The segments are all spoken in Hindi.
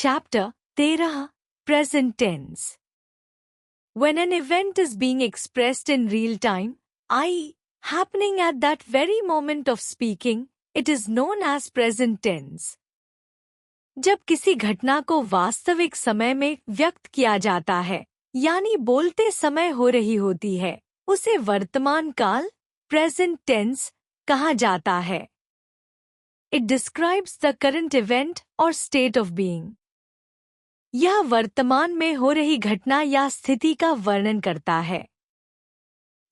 Chapter 13 Present Tense. When an event is being expressed in real time, i.e., happening at that very moment of speaking, it is known as present tense. जब किसी घटना को वास्तविक समय में व्यक्त किया जाता है, यानी बोलते समय हो रही होती है, उसे वर्तमान काल present tense कहा जाता है. It describes the current event or state of being. यह वर्तमान में हो रही घटना या स्थिति का वर्णन करता है.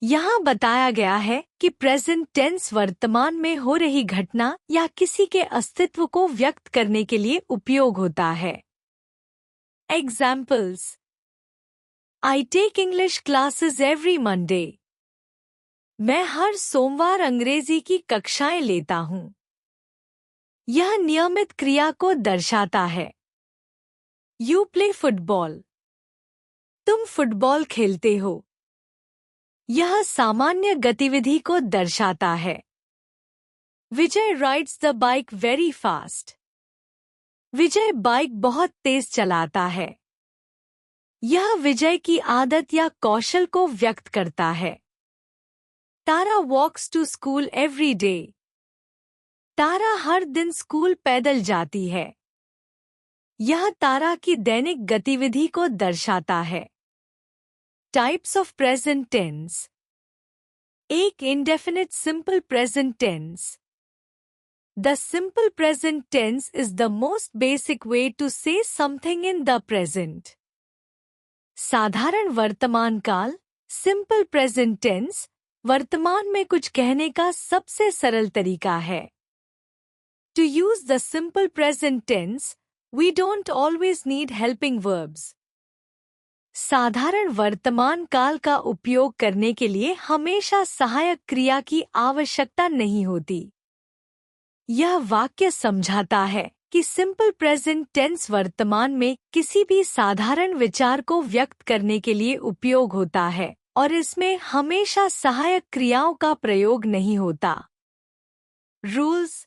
यहाँ बताया गया है कि प्रेजेंट टेंस वर्तमान में हो रही घटना या किसी के अस्तित्व को व्यक्त करने के लिए उपयोग होता है. Examples: I take English classes every Monday. मैं हर सोमवार अंग्रेजी की कक्षाएं लेता हूँ. यह नियमित क्रिया को दर्शाता है. You play football. तुम फुटबॉल खेलते हो. यह सामान्य गतिविधि को दर्शाता है. Vijay rides the bike very fast. Vijay bike बहुत तेज चलाता है. यह विजय की आदत या कौशल को व्यक्त करता है. Tara walks to school every day. Tara हर दिन स्कूल पैदल जाती है. यह तारा की दैनिक गतिविधि को दर्शाता है. Types of present tense. एक indefinite simple present tense. The simple present tense is the most basic way to say something in the present. साधारण वर्तमान काल सिंपल प्रेजेंट टेंस वर्तमान में कुछ कहने का सबसे सरल तरीका है. To use the simple present tense, we don't always need helping verbs. साधारण वर्तमान काल का उपयोग करने के लिए हमेशा सहायक क्रिया की आवश्यकता नहीं होती. यह वाक्य समझाता है कि सिंपल प्रेजेंट टेंस वर्तमान में किसी भी साधारण विचार को व्यक्त करने के लिए उपयोग होता है और इसमें हमेशा सहायक क्रियाओं का प्रयोग नहीं होता. Rules.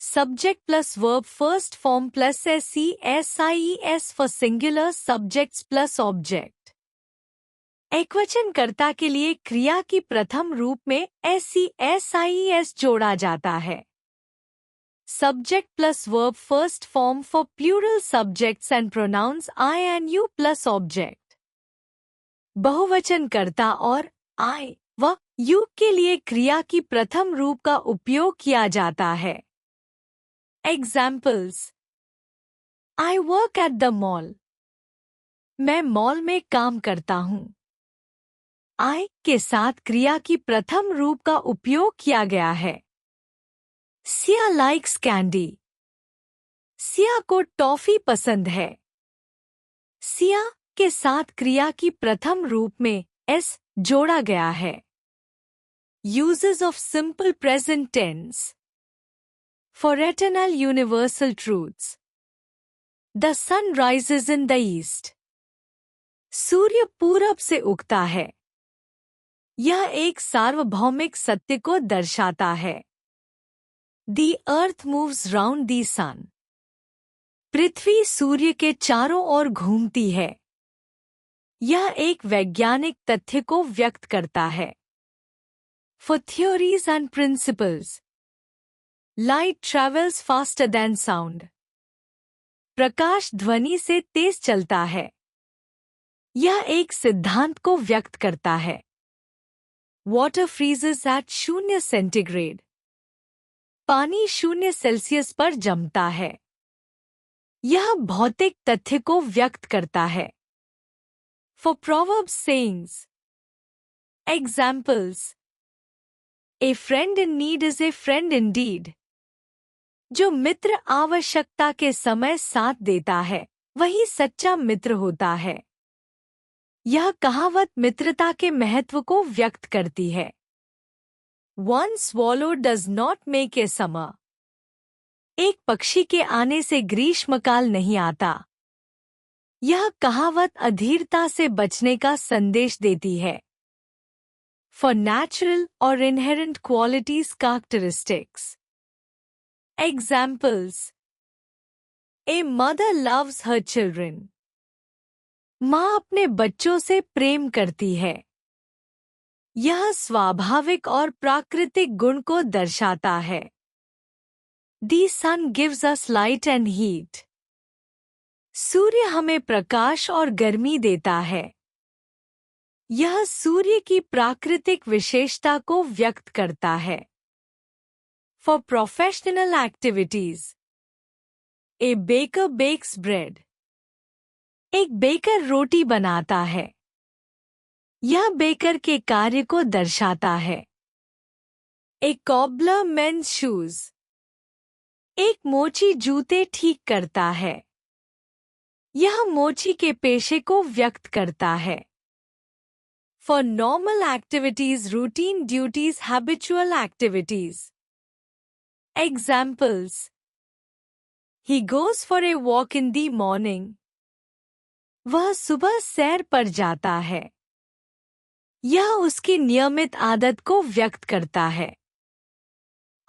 Subject plus verb first form plus SES for singular subjects plus object. एकवचन कर्ता के लिए क्रिया की प्रथम रूप में SES जोड़ा जाता है. Subject plus verb first form for plural subjects and pronouns I and you plus object. बहुवचन कर्ता और I व you के लिए क्रिया की प्रथम रूप का उपयोग किया जाता है. Examples: I work at the mall. मैं मॉल में काम करता हूँ. I के साथ क्रिया की प्रथम रूप का उपयोग किया गया है. Sia likes candy. सिया को टॉफी पसंद है. सिया के साथ क्रिया की प्रथम रूप में s जोड़ा गया है. Uses of simple present tense. For eternal universal truths. The sun rises in the east. सूर्य पूरब से उगता है. यह एक सार्वभौमिक सत्य को दर्शाता है. The earth moves round the sun. पृथ्वी सूर्य के चारों ओर घूमती है. यह एक वैज्ञानिक तथ्य को व्यक्त करता है. For theories and principles. Light travels faster than sound. प्रकाश ध्वनि से तेज चलता है. यह एक सिद्धांत को व्यक्त करता है. Water freezes at 0 centigrade. पानी 0 सेल्सियस पर जमता है. यह भौतिक तथ्य को व्यक्त करता है. For proverbs sayings. Examples: A friend in need is a friend indeed. जो मित्र आवश्यकता के समय साथ देता है, वही सच्चा मित्र होता है. यह कहावत मित्रता के महत्व को व्यक्त करती है. One swallow does not make a summer. एक पक्षी के आने से ग्रीष्मकाल नहीं आता. यह कहावत अधीरता से बचने का संदेश देती है. For natural or inherent qualities characteristics. Examples: A mother loves her children. माँ अपने बच्चों से प्रेम करती है। यह स्वाभाविक और प्राकृतिक गुण को दर्शाता है। The sun gives us light and heat. सूर्य हमें प्रकाश और गर्मी देता है। यह सूर्य की प्राकृतिक विशेषता को व्यक्त करता है। For professional activities. A baker bakes bread. एक बेकर रोटी बनाता है। यह बेकर के कार्य को दर्शाता है। A cobbler mends shoes. एक मोची जूते ठीक करता है। यह मोची के पेशे को व्यक्त करता है। For normal activities, routine duties, habitual activities. Examples. He goes for a walk in the morning. वह सुबह सैर पर जाता है। यह उसकी नियमित आदत को व्यक्त करता है।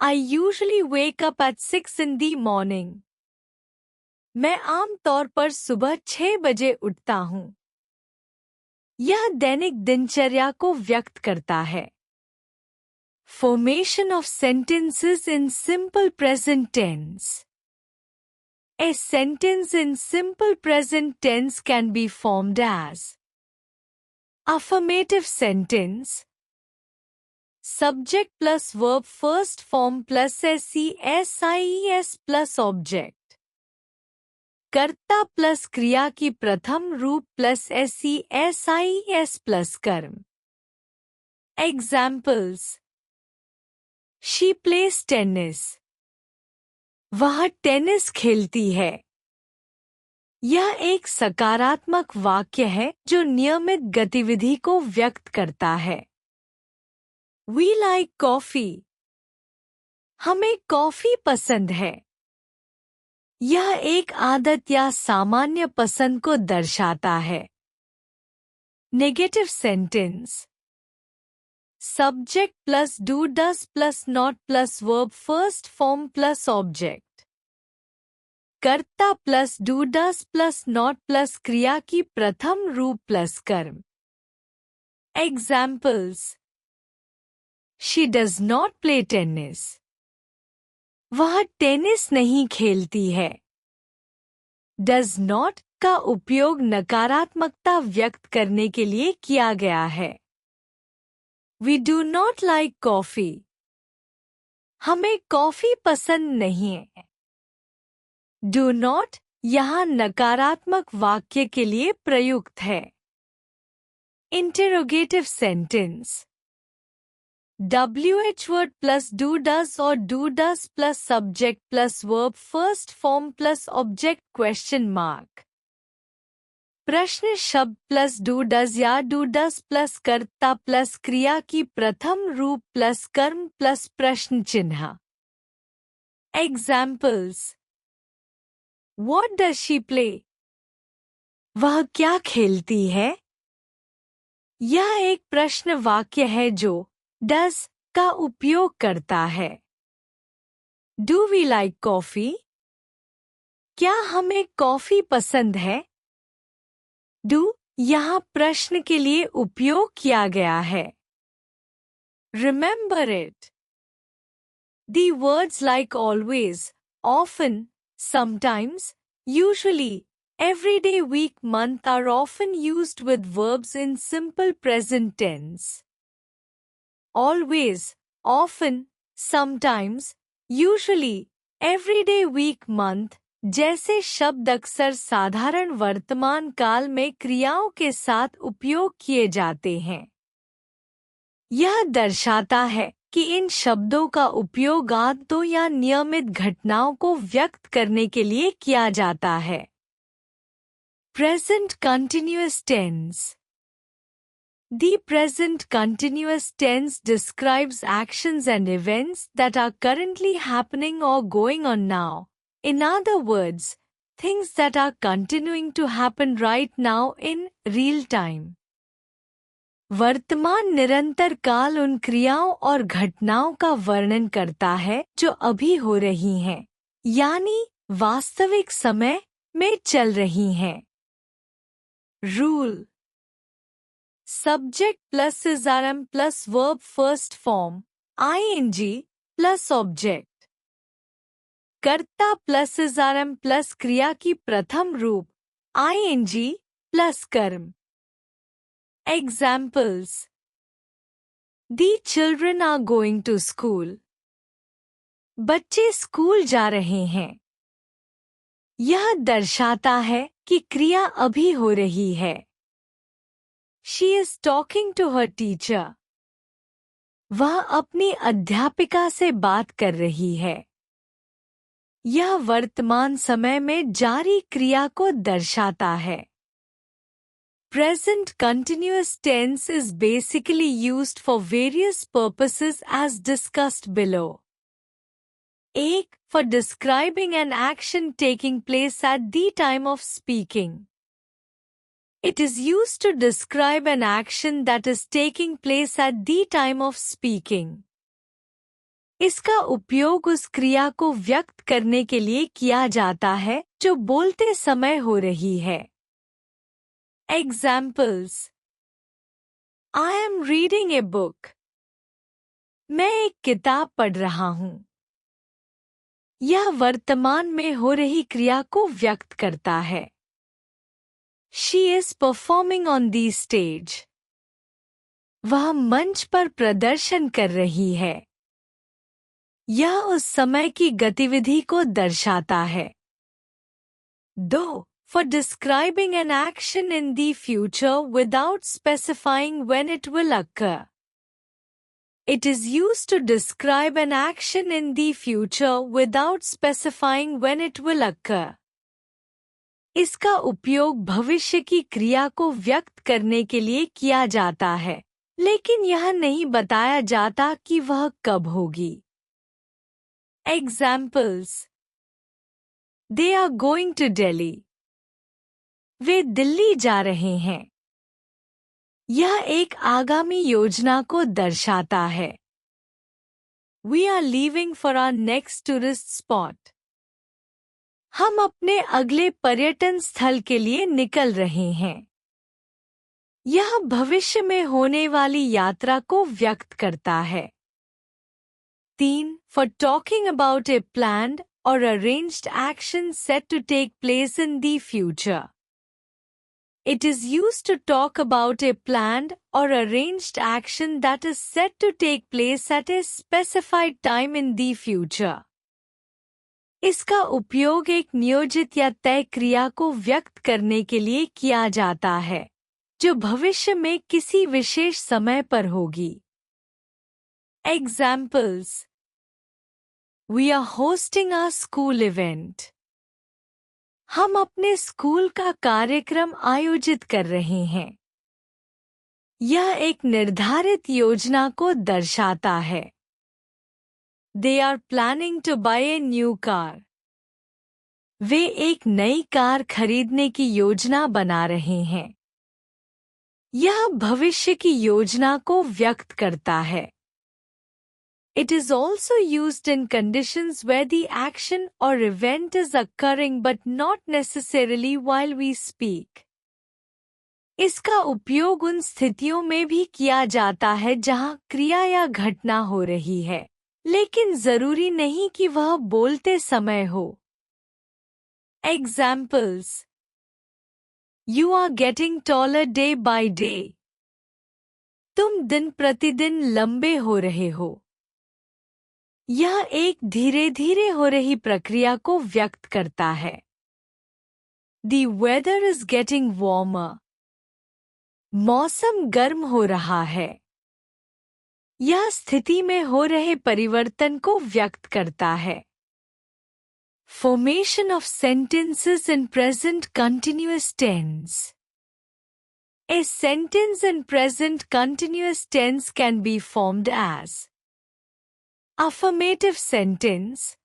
I usually wake up at 6 in the morning. मैं आम तौर पर सुबह 6 बजे उठता हूँ। यह दैनिक दिनचर्या को व्यक्त करता है। Formation of sentences in simple present tense. A sentence in simple present tense can be formed as affirmative sentence, subject plus verb first form plus SES plus object. कर्ता प्लस क्रिया की प्रथम रूप प्लस SES प्लस कर्म। Examples. She plays tennis. वह टेनिस खेलती है। यह एक सकारात्मक वाक्य है जो नियमित गतिविधि को व्यक्त करता है। We like coffee. हमें कॉफी पसंद है। यह एक आदत या सामान्य पसंद को दर्शाता है। Negative sentence. Subject plus do does plus not plus verb first form plus object. कर्ता plus do does plus not plus क्रिया की प्रथम रूप प्लस कर्म। Examples. She does not play tennis. वह टेनिस नहीं खेलती है। डज नॉट का उपयोग नकारात्मकता व्यक्त करने के लिए किया गया है। We do not like coffee. हमें कॉफी पसंद नहीं है। Do not यहाँ नकारात्मक वाक्य के लिए प्रयुक्त है। Interrogative sentence. WH word plus do does or do does plus subject plus verb first form plus object question mark. प्रश्न शब्द प्लस डू डज या डू डज प्लस कर्ता प्लस क्रिया की प्रथम रूप प्लस कर्म प्लस प्रश्न चिन्ह। Examples. What does she play? वह क्या खेलती है? यह एक प्रश्न वाक्य है जो डज का उपयोग करता है। Do we like coffee? क्या हमें कॉफी पसंद है? Do यहाँ प्रश्न के लिए उपयोग किया गया है। Remember it. The words like always, often, sometimes, usually, every day, week, month are often used with verbs in simple present tense. Always, often, sometimes, usually, every day, week, month जैसे शब्द अक्सर साधारण वर्तमान काल में क्रियाओं के साथ उपयोग किए जाते हैं। यह दर्शाता है कि इन शब्दों का उपयोग आदतों या नियमित घटनाओं को व्यक्त करने के लिए किया जाता है। Present continuous tense. The present continuous tense describes actions and events that are currently happening or going on now. In other words, things that are continuing to happen right now in real time. वर्तमान निरंतर काल उन क्रियाओं और घटनाओं का वर्णन करता है जो अभी हो रही हैं, यानी वास्तविक समय में चल रही हैं। Rule subject plus is are am plus verb first form ING plus object. कर्ता प्लस इज़ारम प्लस क्रिया की प्रथम रूप आईएनजी प्लस कर्म। Examples The children are going to school. बच्चे स्कूल जा रहे हैं। यह दर्शाता है कि क्रिया अभी हो रही है। She is talking to her teacher. वह अपनी अध्यापिका से बात कर रही है। यह वर्तमान समय में जारी क्रिया को दर्शाता है। Present continuous tense is basically used for various purposes as discussed below. 1. For describing an action taking place at the time of speaking. It is used to describe an action that is taking place at the time of speaking. इसका उपयोग उस क्रिया को व्यक्त करने के लिए किया जाता है जो बोलते समय हो रही है। Examples. I am reading a book. मैं एक किताब पढ़ रहा हूँ। यह वर्तमान में हो रही क्रिया को व्यक्त करता है। She is performing on the stage. वह मंच पर प्रदर्शन कर रही है। यह उस समय की गतिविधि को दर्शाता है। 2. For describing an action in the future without specifying when it will occur. It is used to describe an action in the future without specifying when it will occur. इसका उपयोग भविष्य की क्रिया को व्यक्त करने के लिए किया जाता है, लेकिन यह नहीं बताया जाता कि वह कब होगी। Examples. They are going to Delhi. वे दिल्ली जा रहे हैं। यह एक आगामी योजना को दर्शाता है। We are leaving for our next tourist spot. हम अपने अगले पर्यटन स्थल के लिए निकल रहे हैं। यह भविष्य में होने वाली यात्रा को व्यक्त करता है। 3. For talking about a planned or arranged action set to take place in the future. It is used to talk about a planned or arranged action that is set to take place at a specified time in the future. इसका उपयोग एक नियोजित या तय क्रिया को व्यक्त करने के लिए किया जाता है, जो भविष्य में किसी विशेष समय पर होगी। Examples. We are hosting our school event. हम अपने स्कूल का कार्यक्रम आयोजित कर रहे हैं। यह एक निर्धारित योजना को दर्शाता है। They are planning to buy a new car. वे एक नई कार खरीदने की योजना बना रहे हैं। यह भविष्य की योजना को व्यक्त करता है। It is also used in conditions where the action or event is occurring but not necessarily while we speak. इसका उपयोग उन स्थितियों में भी किया जाता है जहां क्रिया या घटना हो रही है, लेकिन जरूरी नहीं कि वह बोलते समय हो। Examples. You are getting taller day by day. तुम दिन प्रतिदिन लंबे हो रहे हो। यह एक धीरे धीरे हो रही प्रक्रिया को व्यक्त करता है। The weather is getting warmer. मौसम गर्म हो रहा है। यह स्थिति में हो रहे परिवर्तन को व्यक्त करता है। Formation of sentences in present continuous tense. A sentence in present continuous tense can be formed as affirmative sentence.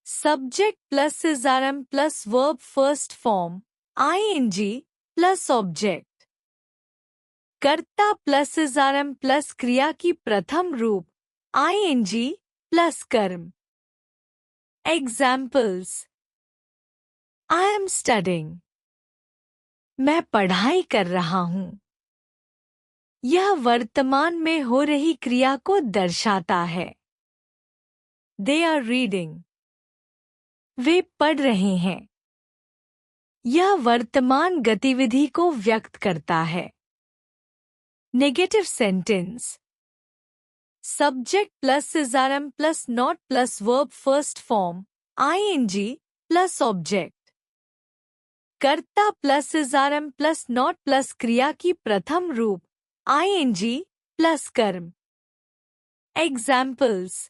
Subject plus izaram plus verb first form ing plus object. कर्ता प्लस इज़ारम प्लस क्रिया की प्रथम रूप ing प्लस कर्म। Examples. I am studying. मैं पढ़ाई कर रहा हूँ। यह वर्तमान में हो रही क्रिया को दर्शाता है। They are reading. वे पढ़ रहे हैं। यह वर्तमान गतिविधि को व्यक्त करता है। Negative sentence. Subject plus is plus not plus verb first form, ing plus object. कर्ता plus is plus not plus क्रिया की प्रथम रूप, ing प्लस कर्म। Examples.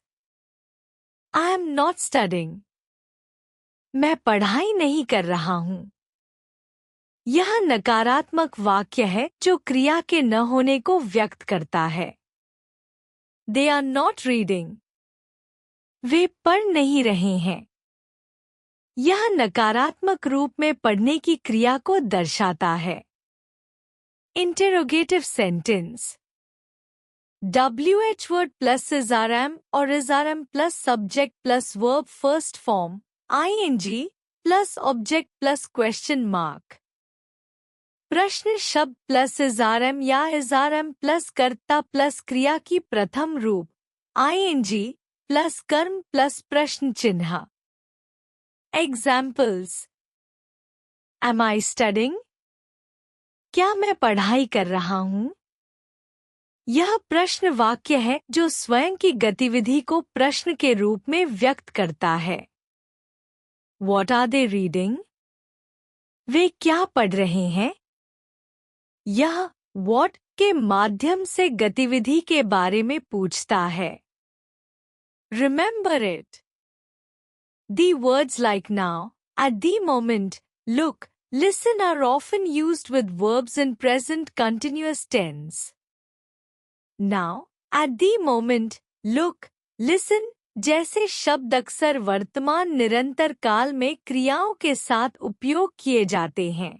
I am not studying. मैं पढ़ाई नहीं कर रहा हूँ। यह नकारात्मक वाक्य है जो क्रिया के न होने को व्यक्त करता है। They are not reading. वे पढ़ नहीं रहे हैं। यह नकारात्मक रूप में पढ़ने की क्रिया को दर्शाता है। Interrogative sentence. WH word plus is or is plus subject plus verb first form, ing plus object plus question mark. प्रश्न शब्द प्लस is या is प्लस कर्ता प्लस क्रिया की प्रथम रूप, ing प्लस कर्म प्लस प्रश्न चिन्ह। Examples. Am I studying? क्या मैं पढ़ाई कर रहा हूँ? यह प्रश्न वाक्य है जो स्वयं की गतिविधि को प्रश्न के रूप में व्यक्त करता है। What are they reading? वे क्या पढ़ रहे हैं? यह what के माध्यम से गतिविधि के बारे में पूछता है। Remember it. The words like now, at the moment, look, listen are often used with verbs in present continuous tense. Now, at the moment, look, listen जैसे शब्द अक्सर वर्तमान निरंतर काल में क्रियाओं के साथ उपयोग किए जाते हैं।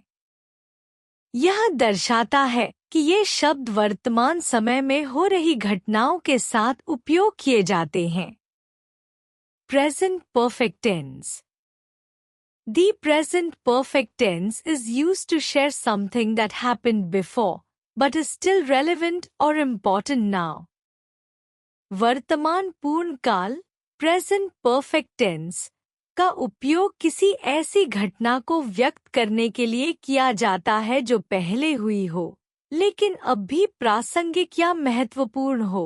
यह दर्शाता है कि ये शब्द वर्तमान समय में हो रही घटनाओं के साथ उपयोग किए जाते हैं। Present perfect tense. The present perfect tense is used to share something that happened before, but is still relevant or important now. वर्तमान पूर्ण काल present perfect tense का उपयोग किसी ऐसी घटना को व्यक्त करने के लिए किया जाता है जो पहले हुई हो, लेकिन अब भी प्रासंगिक या महत्वपूर्ण हो।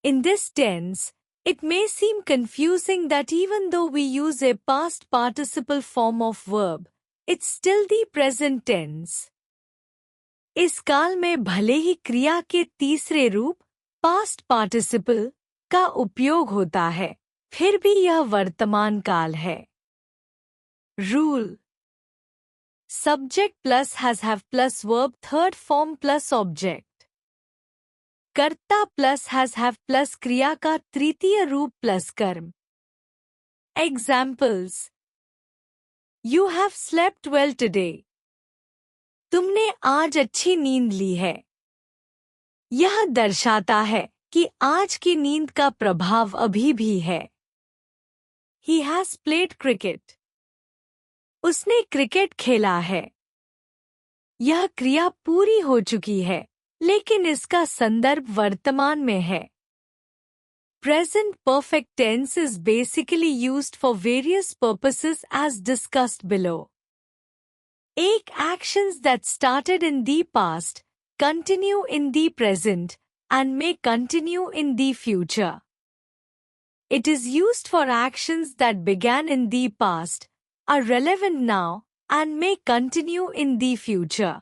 In this tense, it may seem confusing that even though we use a past participle form of verb, it's still the present tense. इस काल में भले ही क्रिया के तीसरे रूप past participle का उपयोग होता है, फिर भी यह वर्तमान काल है। Rule. Subject plus has have plus verb third form plus object. कर्ता प्लस has have प्लस क्रिया का तृतीय रूप प्लस कर्म। Examples. You have slept well today. तुमने आज अच्छी नींद ली है। यह दर्शाता है कि आज की नींद का प्रभाव अभी भी है। He has played cricket. उसने क्रिकेट खेला है। यह क्रिया पूरी हो चुकी है, लेकिन इसका संदर्भ वर्तमान में है। Present perfect tense is basically used for various purposes as discussed below. एक actions that started in the past, continue in the present, and may continue in the future. It is used for actions that began in the past, are relevant now, and may continue in the future.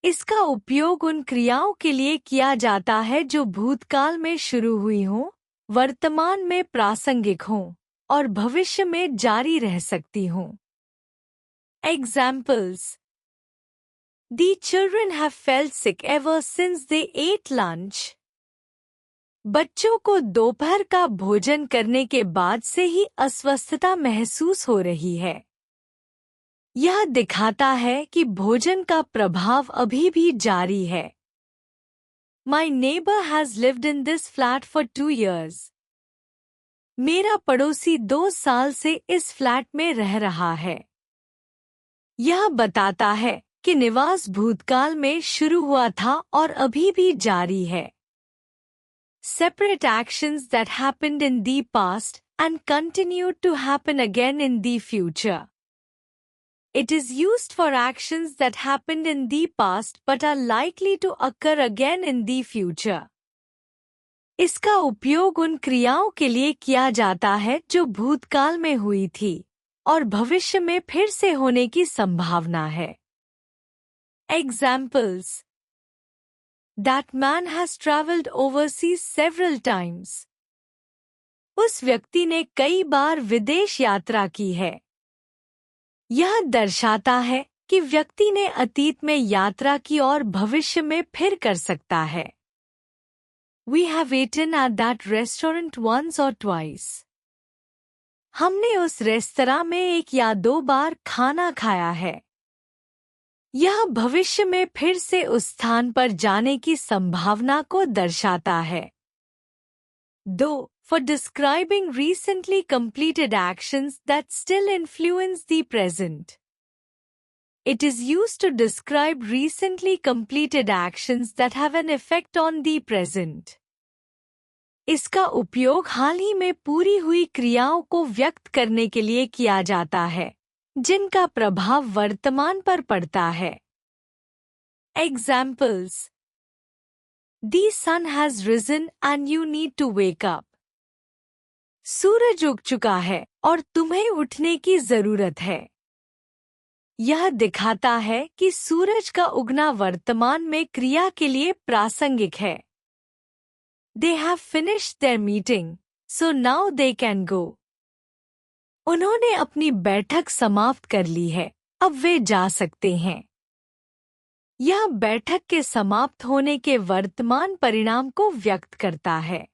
इसका उपयोग उन क्रियाओं के लिए किया जाता है जो भूतकाल में शुरू हुई हों, वर्तमान में प्रासंगिक हों और भविष्य में जारी रह सकती हों। Examples. The children have felt sick ever since they ate lunch. बच्चों को दोपहर का भोजन करने के बाद से ही अस्वस्थता महसूस हो रही है। यह दिखाता है कि भोजन का प्रभाव अभी भी जारी है। My neighbor has lived in this flat for 2 years. मेरा पड़ोसी 2 साल से इस फ्लैट में रह रहा है। यह बताता है कि निवास भूतकाल में शुरू हुआ था और अभी भी जारी है। Separate actions that happened in the past and continue to happen again in the future. It is used for actions that happened in the past but are likely to occur again in the future. इसका उपयोग उन क्रियाओं के लिए किया जाता है जो भूतकाल में हुई थी और भविष्य में फिर से होने की संभावना है। Examples. That man has traveled overseas several times. उस व्यक्ति ने कई बार विदेश यात्रा की है। यह दर्शाता है कि व्यक्ति ने अतीत में यात्रा की और भविष्य में फिर कर सकता है। We have eaten at that restaurant once or twice. हमने उस रेस्तरां में 1 या 2 बार खाना खाया है। यह भविष्य में फिर से उस स्थान पर जाने की संभावना को दर्शाता है। 2. For describing recently completed actions that still influence the present. It is used to describe recently completed actions that have an effect on the present. इसका उपयोग हाल ही में पूरी हुई क्रियाओं को व्यक्त करने के लिए किया जाता है, जिनका प्रभाव वर्तमान पर पड़ता है। Examples. The sun has risen and you need to wake up. सूरज उग चुका है और तुम्हें उठने की जरूरत है। यह दिखाता है कि सूरज का उगना वर्तमान में क्रिया के लिए प्रासंगिक है। They have finished their meeting, so now they can go. उन्होंने अपनी बैठक समाप्त कर ली है, अब वे जा सकते हैं। यह बैठक के समाप्त होने के वर्तमान परिणाम को व्यक्त करता है।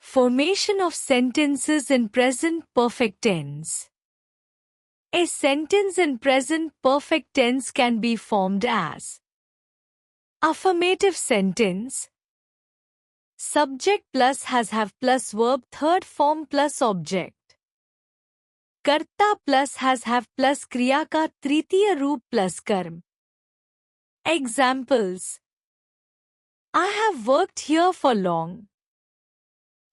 Formation of sentences in present perfect tense. A sentence in present perfect tense can be formed as affirmative sentence, subject plus has have plus verb third form plus object, कर्ता plus has have plus क्रिया का तृतीय रूप plus कर्म। Examples. I have worked here for long.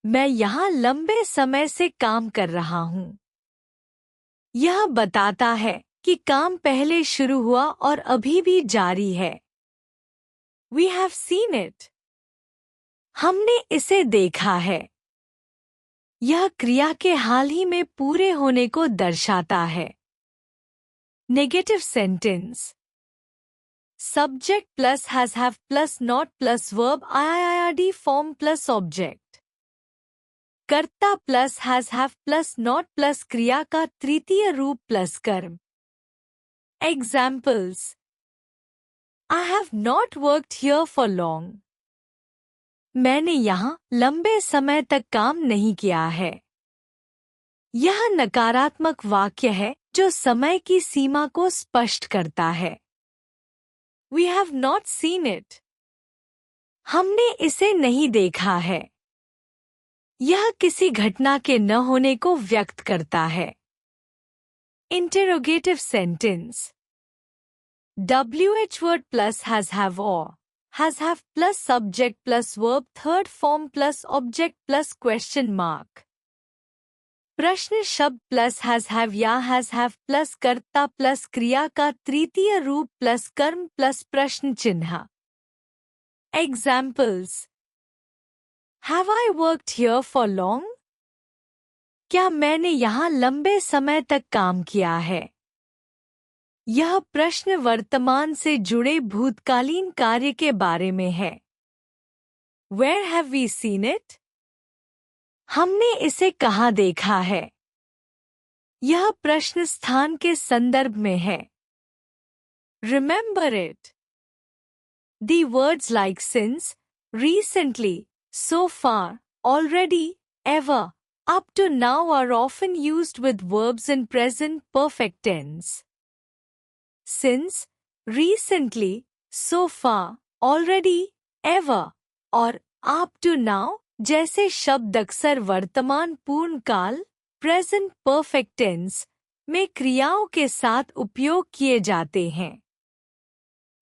मैं यहाँ लंबे समय से काम कर रहा हूँ। यह बताता है कि काम पहले शुरू हुआ और अभी भी जारी है। We have seen it. हमने इसे देखा है। यह क्रिया के हाल ही में पूरे होने को दर्शाता है। Negative sentence. Subject plus has have plus not plus verb IIRD form plus object. कर्ता plus has have plus not plus क्रिया का तृतीय रूप प्लस कर्म। Examples. I have not worked here for long. मैंने यहाँ लंबे समय तक काम नहीं किया है। यह नकारात्मक वाक्य है जो समय की सीमा को स्पष्ट करता है। We have not seen it. हमने इसे नहीं देखा है। यह किसी घटना के न होने को व्यक्त करता है। Interrogative sentence. WH word plus has have or has have plus subject plus verb third form plus object plus question mark. प्रश्न शब्द plus has have या has have plus कर्ता plus क्रिया का तृतीय रूप plus कर्म plus प्रश्न चिन्ह। Examples. Have I worked here for long? क्या मैंने यहाँ लंबे समय तक काम किया है? यह प्रश्न वर्तमान से जुड़े भूतकालीन कार्य के बारे में है। Where have we seen it? हमने इसे कहाँ देखा है? यह प्रश्न स्थान के संदर्भ में है। Remember it. The words like since, recently, so far, already, ever, up to now are often used with verbs in present perfect tense. Since, recently, so far, already, ever, और up to now जैसे शब्द अक्सर वर्तमान पूर्ण काल प्रेजेंट परफेक्ट टेंस में क्रियाओं के साथ उपयोग किए जाते हैं।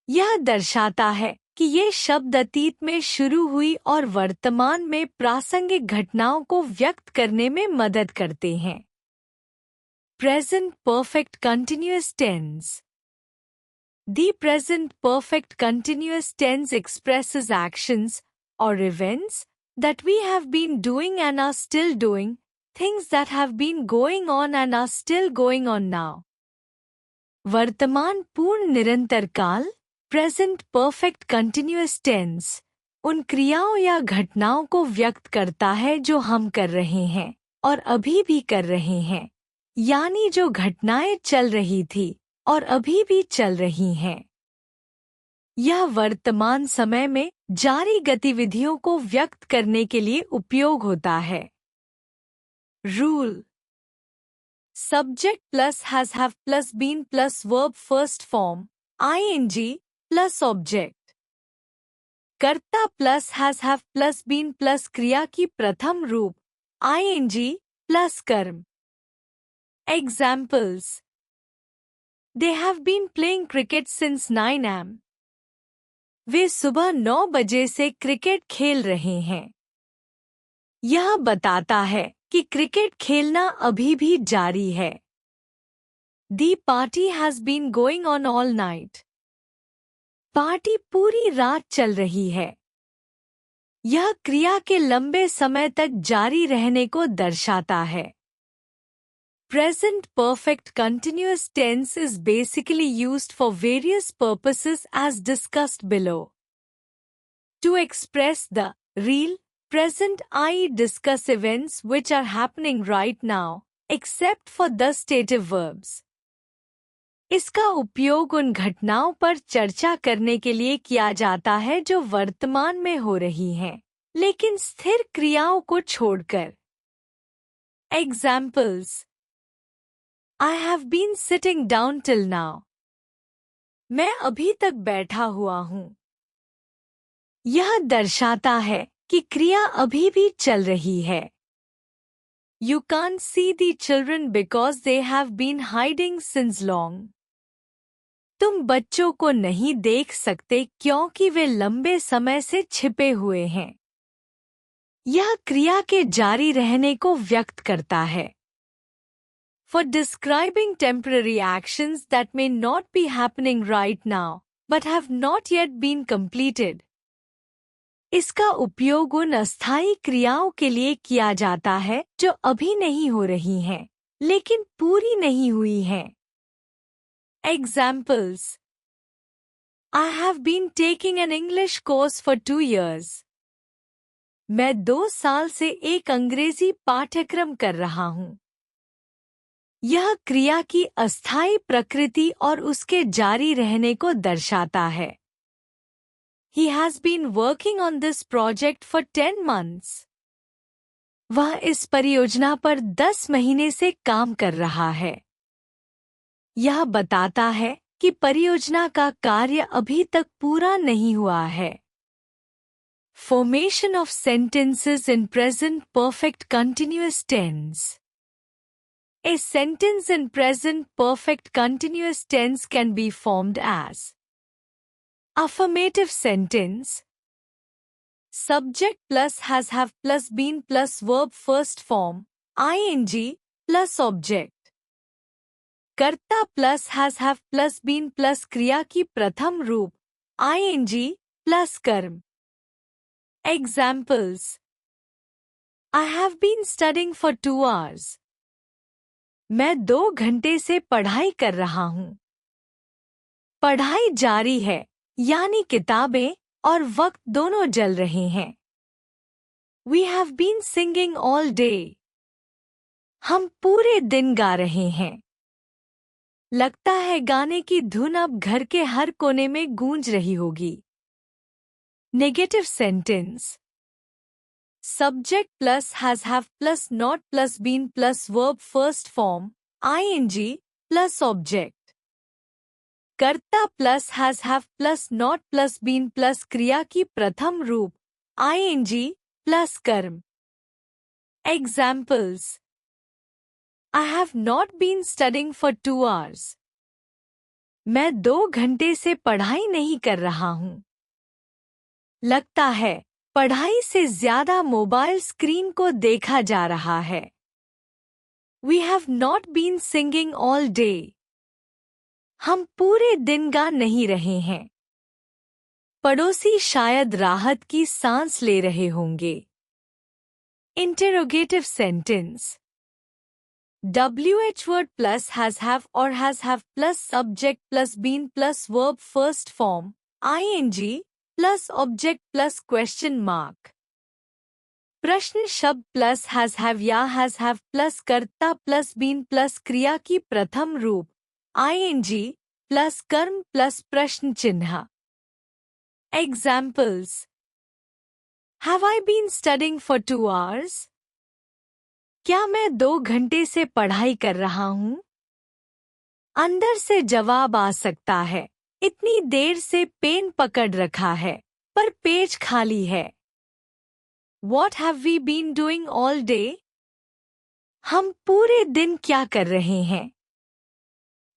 यह दर्शाता है कि ये शब्द अतीत में शुरू हुई और वर्तमान में प्रासंगिक घटनाओं को व्यक्त करने में मदद करते हैं। Present perfect continuous tense. The present perfect continuous tense expresses actions or events that we have been doing and are still doing, things that have been going on and are still going on now. वर्तमान पूर्ण निरंतर काल प्रेजेंट परफेक्ट कंटिन्यूअस टेंस उन क्रियाओं या घटनाओं को व्यक्त करता है जो हम कर रहे हैं और अभी भी कर रहे हैं, यानी जो घटनाएं चल रही थी और अभी भी चल रही हैं। यह वर्तमान समय में जारी गतिविधियों को व्यक्त करने के लिए उपयोग होता है। Rule. Subject plus has have plus been plus verb first form ing plus object. कर्ता plus has have plus been plus क्रिया की प्रथम रूप ing प्लस कर्म। Examples. They have been playing cricket since 9 am. वे सुबह 9 बजे से क्रिकेट खेल रहे हैं। यह बताता है कि क्रिकेट खेलना अभी भी जारी है। The party has been going on all night. Party पूरी रात चल रही है। यह क्रिया के लंबे समय तक जारी रहने को दर्शाता है। Present perfect continuous tense is basically used for various purposes as discussed below. To express the real, present i.e. discuss events which are happening right now, except for the dative verbs. इसका उपयोग उन घटनाओं पर चर्चा करने के लिए किया जाता है जो वर्तमान में हो रही हैं, लेकिन स्थिर क्रियाओं को छोड़कर। Examples. I have been sitting down till now. मैं अभी तक बैठा हुआ हूँ। यह दर्शाता है कि क्रिया अभी भी चल रही है। You can't see the children because they have been hiding since long. तुम बच्चों को नहीं देख सकते क्योंकि वे लंबे समय से छिपे हुए हैं। यह क्रिया के जारी रहने को व्यक्त करता है। For describing temporary actions that may not be happening right now, but have not yet been completed. इसका उपयोग उन अस्थायी क्रियाओं के लिए किया जाता है जो अभी नहीं हो रही हैं, लेकिन पूरी नहीं हुई हैं। Examples. I have been taking an English course for 2 years. मैं 2 साल से एक अंग्रेजी पाठ्यक्रम कर रहा हूँ। यह क्रिया की अस्थायी प्रकृति और उसके जारी रहने को दर्शाता है। He has been working on this project for 10 months. वह इस परियोजना पर 10 महीने से काम कर रहा है। यह बताता है कि परियोजना का कार्य अभी तक पूरा नहीं हुआ है। Formation of sentences in present perfect continuous tense. A sentence in present perfect continuous tense can be formed as affirmative sentence. Subject plus has have plus been plus verb first form ing plus object. कर्ता plus has have plus been plus क्रिया की प्रथम रूप ing plus कर्म। Examples. I have been studying for 2 hours. मैं 2 घंटे से पढ़ाई कर रहा हूँ। पढ़ाई जारी है, यानी किताबें और वक्त दोनों जल रहे हैं। We have been singing all day. हम पूरे दिन गा रहे हैं। लगता है गाने की धुन अब घर के हर कोने में गूंज रही होगी। Negative sentence. Subject plus has have plus not plus been plus verb first form ing plus object. कर्ता plus has have plus not plus been plus क्रिया की प्रथम रूप ing plus कर्म. Examples. I have not been studying for 2 hours. मैं 2 घंटे से पढ़ाई नहीं कर रहा हूँ. लगता है पढ़ाई से ज्यादा मोबाइल स्क्रीन को देखा जा रहा है. We have not been singing all day. हम पूरे दिन गा नहीं रहे हैं. पड़ोसी शायद राहत की सांस ले रहे होंगे. Interrogative sentence. WH word plus has have or has have plus subject plus been plus verb first form ing plus object plus question mark. प्रश्न शब्द प्लस हैज हैव या हैज हैव प्लस कर्ता प्लस बीन प्लस क्रिया की प्रथम रूप ing प्लस कर्म प्लस प्रश्न चिन्ह. Examples. Have I been studying for 2 hours? क्या मैं 2 घंटे से पढ़ाई कर रहा हूँ? अंदर से जवाब आ सकता है, इतनी देर से पेन पकड़ रखा है, पर पेज खाली है. What have we been doing all day? हम पूरे दिन क्या कर रहे हैं?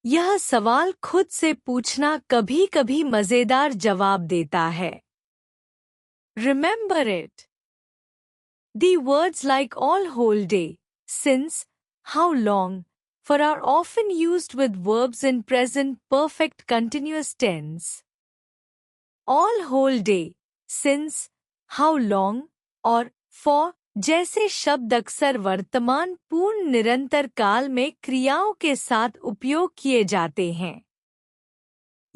यह सवाल खुद से पूछना कभी-कभी मजेदार जवाब देता है. Remember it. The words like all whole day, since, how long, for are often used with verbs in present perfect continuous tense. All whole day, since, how long, और for जैसे शब्द अक्सर वर्तमान पूर्ण निरंतर काल में क्रियाओं के साथ उपयोग किए जाते हैं.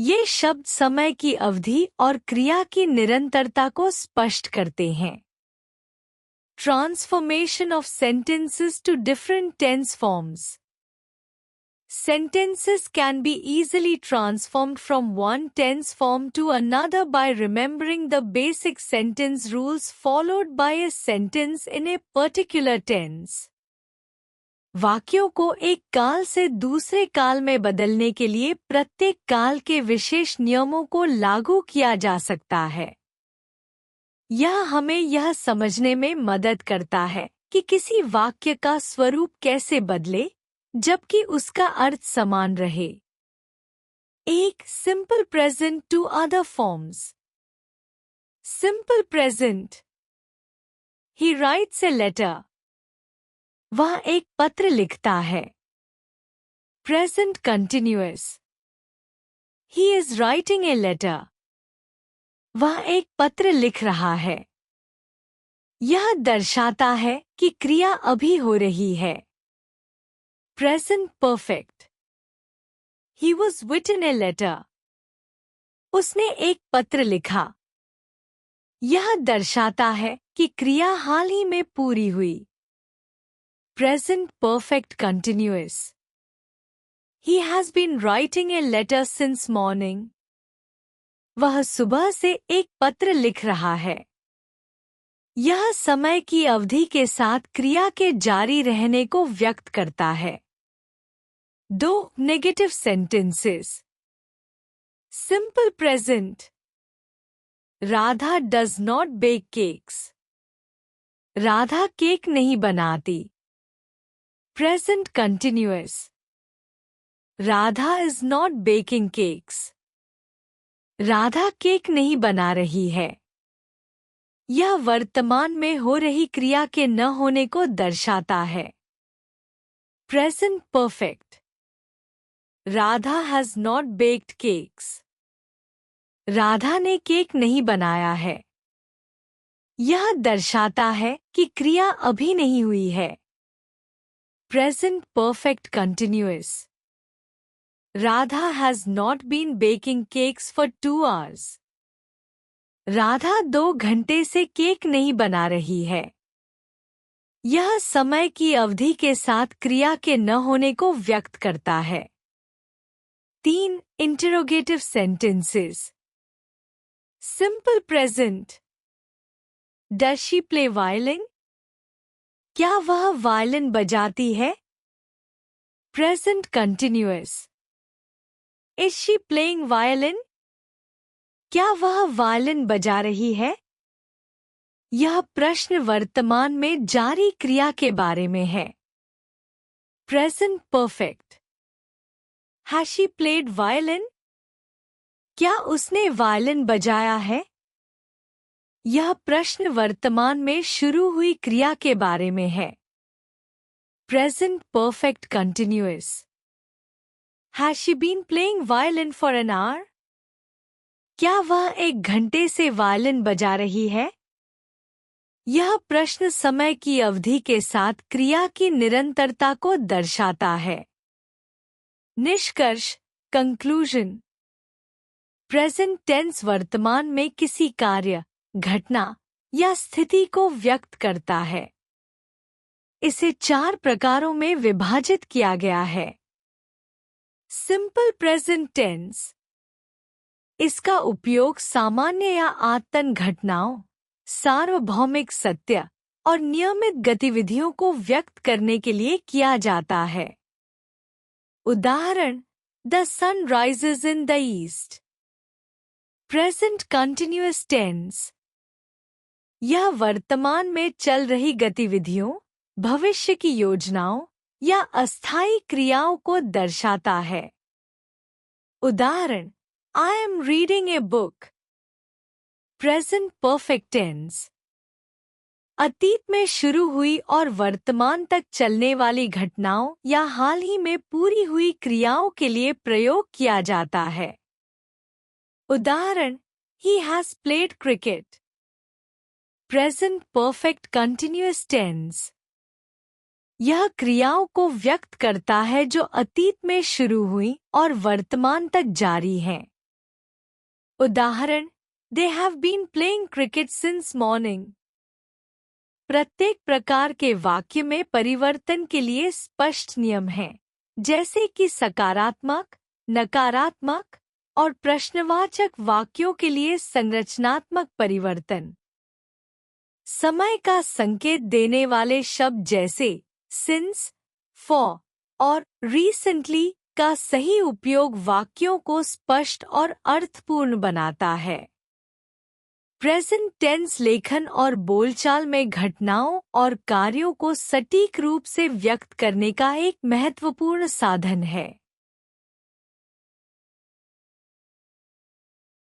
ये शब्द समय की अवधि और क्रिया की निरंतरता को स्पष्ट करते हैं. Transformation of sentences to different tense forms. Sentences can be easily transformed from one tense form to another by remembering the basic sentence rules followed by a sentence in a particular tense. वाक्यों को एक काल से दूसरे काल में बदलने के लिए प्रत्येक काल के विशेष नियमों को लागू किया जा सकता है. यह हमें यह समझने में मदद करता है कि किसी वाक्य का स्वरूप कैसे बदले जबकि उसका अर्थ समान रहे. एक simple present two other forms. Simple present. He writes a letter. वह एक पत्र लिखता है. Present continuous. He is writing a letter. वह एक पत्र लिख रहा है. यह दर्शाता है कि क्रिया अभी हो रही है. Present perfect. He was written a letter. उसने एक पत्र लिखा. यह दर्शाता है कि क्रिया हाल ही में पूरी हुई. Present perfect continuous. He has been writing a letter since morning. वह सुबह से एक पत्र लिख रहा है. यह समय की अवधि के साथ क्रिया के जारी रहने को व्यक्त करता है. 2 negative sentences. Simple present. Radha does not bake cakes. Radha cake नहीं बनाती. Present continuous. Radha is not baking cakes. Radha cake नहीं बना रही है. यह वर्तमान में हो रही क्रिया के न होने को दर्शाता है. Present perfect. Radha has not baked cakes. Radha ने केक नहीं बनाया है. यह दर्शाता है कि क्रिया अभी नहीं हुई है. Present perfect continuous. Radha has not been baking cakes for 2 hours. Radha 2 घंटे से केक नहीं बना रही है. यह समय की अवधि के साथ क्रिया के न होने को व्यक्त करता है. 3 interrogative sentences. Simple present. Does she play violin. क्या वह वायलिन बजाती है. Present continuous. Is she playing violin. क्या वह वायलिन बजा रही है. यह प्रश्न वर्तमान में जारी क्रिया के बारे में है। Present perfect. Has she played violin? क्या उसने वायलिन बजाया है? यह प्रश्न वर्तमान में शुरू हुई क्रिया के बारे में है। Present perfect continuous. Has she been playing violin for an hour? क्या वह 1 घंटे से वायलिन बजा रही है? यह प्रश्न समय की अवधि के साथ क्रिया की निरंतरता को दर्शाता है। निष्कर्ष, कंक्लूजन। प्रेजेंट टेंस वर्तमान में किसी कार्य, घटना या स्थिति को व्यक्त करता है। इसे 4 प्रकारों में विभाजित किया गया है। Simple present tense. इसका उपयोग सामान्य या आतन घटनाओं, सार्वभौमिक सत्य और नियमित गतिविधियों को व्यक्त करने के लिए किया जाता है। उदाहरण, the sun rises in the east. Present continuous tense. यह वर्तमान में चल रही गतिविधियों, भविष्य की योजनाओं या अस्थायी क्रियाओं को दर्शाता है। उदाहरण, I am reading a book. Present perfect tense. अतीत में शुरू हुई और वर्तमान तक चलने वाली घटनाओं या हाल ही में पूरी हुई क्रियाओं के लिए प्रयोग किया जाता है। उदाहरण, he has played cricket। Present perfect continuous tense. यह क्रियाओं को व्यक्त करता है जो अतीत में शुरू हुई और वर्तमान तक जारी हैं। उदाहरण, they have been playing cricket since morning। प्रत्येक प्रकार के वाक्य में परिवर्तन के लिए स्पष्ट नियम हैं, जैसे कि सकारात्मक, नकारात्मक और प्रश्नवाचक वाक्यों के लिए संरचनात्मक परिवर्तन। समय का संकेत देने वाले शब्द जैसे since, for और recently का सही उपयोग वाक्यों को स्पष्ट और अर्थपूर्ण बनाता है। प्रेजेंट टेंस लेखन और बोलचाल में घटनाओं और कार्यों को सटीक रूप से व्यक्त करने का एक महत्वपूर्ण साधन है।